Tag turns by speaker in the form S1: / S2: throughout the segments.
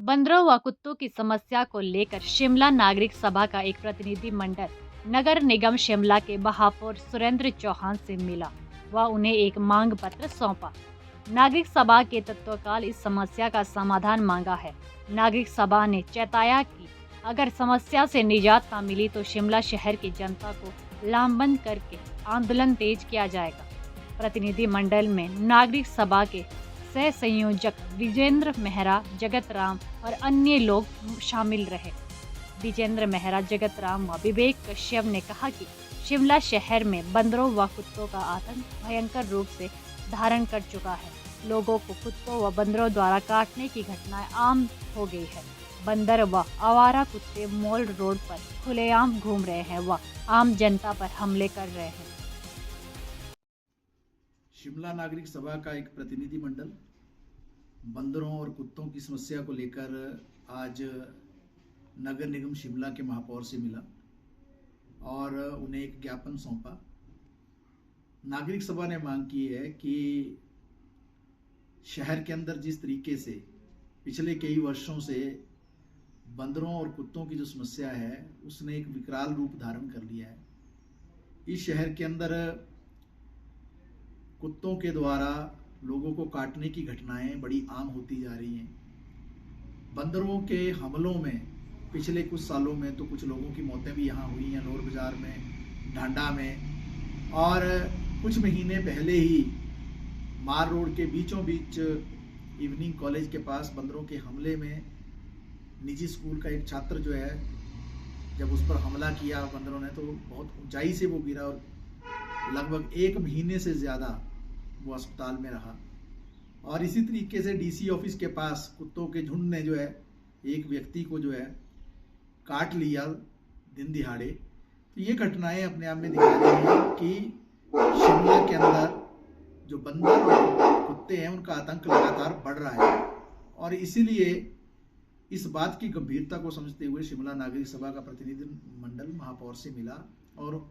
S1: बंदरों व कुत्तों की समस्या को लेकर शिमला नागरिक सभा का एक प्रतिनिधि मंडल नगर निगम शिमला के महापौर सुरेंद्र चौहान से मिला व उन्हें एक मांग पत्र सौंपा। नागरिक सभा के तत्काल इस समस्या का समाधान मांगा है। नागरिक सभा ने चेताया कि अगर समस्या से निजात न मिली तो शिमला शहर की जनता को लामबंद करके आंदोलन तेज किया जाएगा। प्रतिनिधि मंडल में नागरिक सभा के सह संयोजक विजेंद्र मेहरा, जगत राम और अन्य लोग शामिल रहे। विजेंद्र मेहरा, जगत राम व विवेक कश्यप ने कहा कि शिमला शहर में बंदरों व कुत्तों का आतंक भयंकर रूप से धारण कर चुका है। लोगों को कुत्तों व बंदरों द्वारा काटने की घटनाएं आम हो गई है। बंदर व आवारा कुत्ते मॉल रोड पर खुलेआम घूम रहे हैं व आम जनता पर हमले कर रहे हैं।
S2: शिमला नागरिक सभा का एक प्रतिनिधि मंडल बंदरों और कुत्तों की समस्या को लेकर आज नगर निगम शिमला के महापौर से मिला और उन्हें एक ज्ञापन सौंपा। नागरिक सभा ने मांग की है कि शहर के अंदर जिस तरीके से पिछले कई वर्षों से बंदरों और कुत्तों की जो समस्या है उसने एक विकराल रूप धारण कर लिया है। इस शहर के अंदर कुत्तों के द्वारा लोगों को काटने की घटनाएं बड़ी आम होती जा रही हैं। बंदरों के हमलों में पिछले कुछ सालों में तो कुछ लोगों की मौतें भी यहाँ हुई हैं, नौर बाजार में, ढांडा में, और कुछ महीने पहले ही मार रोड के बीचों बीच इवनिंग कॉलेज के पास बंदरों के हमले में निजी स्कूल का एक छात्र जो है, जब उस पर हमला किया बंदरों ने तो बहुत ऊंचाई से वो गिरा और लगभग 1 महीने से ज़्यादा वो अस्पताल में रहा। और इसी तरीके से डीसी ऑफिस के पास कुत्तों के झुंड ने जो है एक व्यक्ति को जो है काट लिया दिन दिहाड़े। तो ये घटनाएं अपने आप में दिखा रही हैं कि शिमला के अंदर जो बंदर और कुत्ते हैं उनका आतंक लगातार बढ़ रहा है। और इसीलिए इस बात की गंभीरता को समझते हुए शिमला नागरिक सभा का प्रतिनिधि मंडल महापौर से मिला और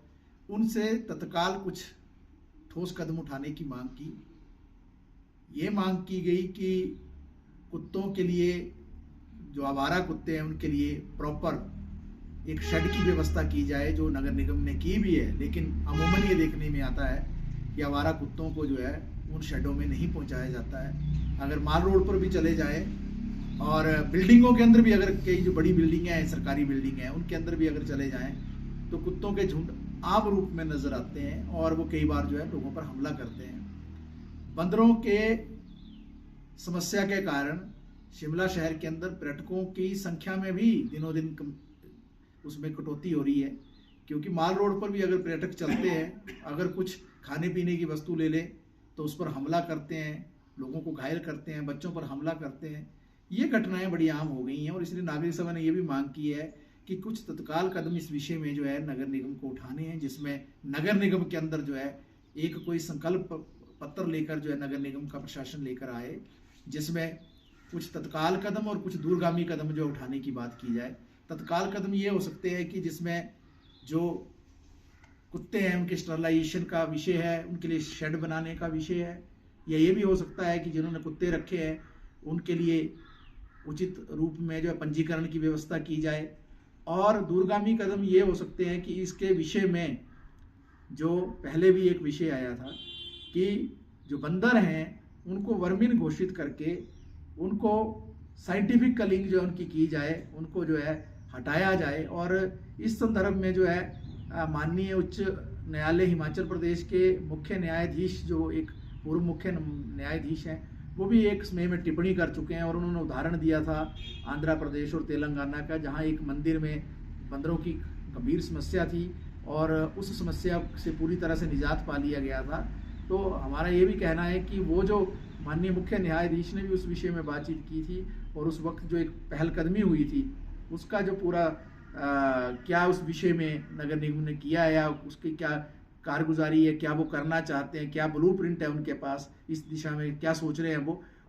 S2: उनसे तत्काल कुछ ठोस कदम उठाने की मांग की। ये मांग की गई कि कुत्तों के लिए, जो आवारा कुत्ते हैं उनके लिए प्रॉपर एक शेड की व्यवस्था की जाए, जो नगर निगम ने की भी है। लेकिन अमूमन ये देखने में आता है कि आवारा कुत्तों को जो है उन शेडों में नहीं पहुंचाया जाता है। अगर माल रोड पर भी चले जाए और बिल्डिंगों के अंदर भी, अगर कई जो बड़ी बिल्डिंगें हैं, सरकारी बिल्डिंग हैं, उनके अंदर भी अगर चले जाएं तो कुत्तों के झुंड आम रूप में नजर आते हैं और वो कई बार जो है लोगों पर हमला करते हैं। बंदरों के समस्या के कारण शिमला शहर के अंदर पर्यटकों की संख्या में भी दिनों दिन उसमें कटौती हो रही है, क्योंकि माल रोड पर भी अगर पर्यटक चलते हैं, अगर कुछ खाने पीने की वस्तु ले ले तो उस पर हमला करते हैं, लोगों को घायल करते हैं, बच्चों पर हमला करते हैं। ये घटनाएं बड़ी आम हो गई हैं और इसलिए नागरिक सभा ने यह भी मांग की है कि कुछ तत्काल कदम इस विषय में जो है नगर निगम को उठाने हैं, जिसमें नगर निगम के अंदर जो है एक कोई संकल्प पत्र लेकर जो है नगर निगम का प्रशासन लेकर आए, जिसमें कुछ तत्काल कदम और कुछ दूरगामी कदम जो उठाने की बात की जाए। तत्काल कदम ये हो सकते हैं कि जिसमें जो कुत्ते हैं उनके स्टरलाइजेशन का विषय है, उनके लिए शेड बनाने का विषय है, या ये भी हो सकता है कि जिन्होंने कुत्ते रखे हैं उनके लिए उचित रूप में जो है पंजीकरण की व्यवस्था की जाए। और दूरगामी कदम ये हो सकते हैं कि इसके विषय में जो पहले भी एक विषय आया था कि जो बंदर हैं उनको वर्मिन घोषित करके उनको साइंटिफिक कलिंग जो उनकी की जाए, उनको जो है हटाया जाए। और इस संदर्भ में जो है माननीय उच्च न्यायालय हिमाचल प्रदेश के मुख्य न्यायाधीश, जो एक पूर्व मुख्य न्यायाधीश हैं, वो भी एक समय में टिप्पणी कर चुके हैं और उन्होंने उदाहरण दिया था आंध्र प्रदेश और तेलंगाना का, जहां एक मंदिर में बंदरों की गंभीर समस्या थी और उस समस्या से पूरी तरह से निजात पा लिया गया था। तो हमारा ये भी कहना है कि वो जो माननीय मुख्य न्यायाधीश ने भी उस विषय में बातचीत की थी और उस वक्त जो एक पहलकदमी हुई थी उसका जो पूरा क्या उस विषय में नगर निगम ने किया है या उसकी क्या कारगुजारी है, क्या वो करना चाहते हैं, क्या ब्लूप्रिंट है उनके पास, इस दिशा में क्या सोच रहे हैं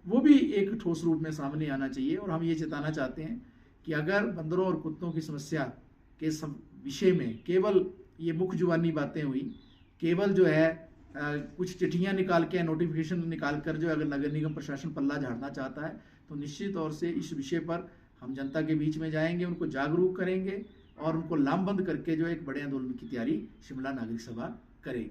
S2: वो भी एक ठोस रूप में सामने आना चाहिए। और हम ये चेताना चाहते हैं कि अगर बंदरों और कुत्तों की समस्या के विषय में केवल ये मुख्य जुबानी बातें हुई, केवल जो है कुछ चिट्ठियां निकाल के, नोटिफिकेशन निकाल कर जो अगर नगर निगम प्रशासन पल्ला झाड़ना चाहता है तो निश्चित तौर से इस विषय पर हम जनता के बीच में जाएंगे, उनको जागरूक करेंगे और उनको लामबंद करके जो एक बड़े आंदोलन की तैयारी शिमला नागरिक सभा करेगी।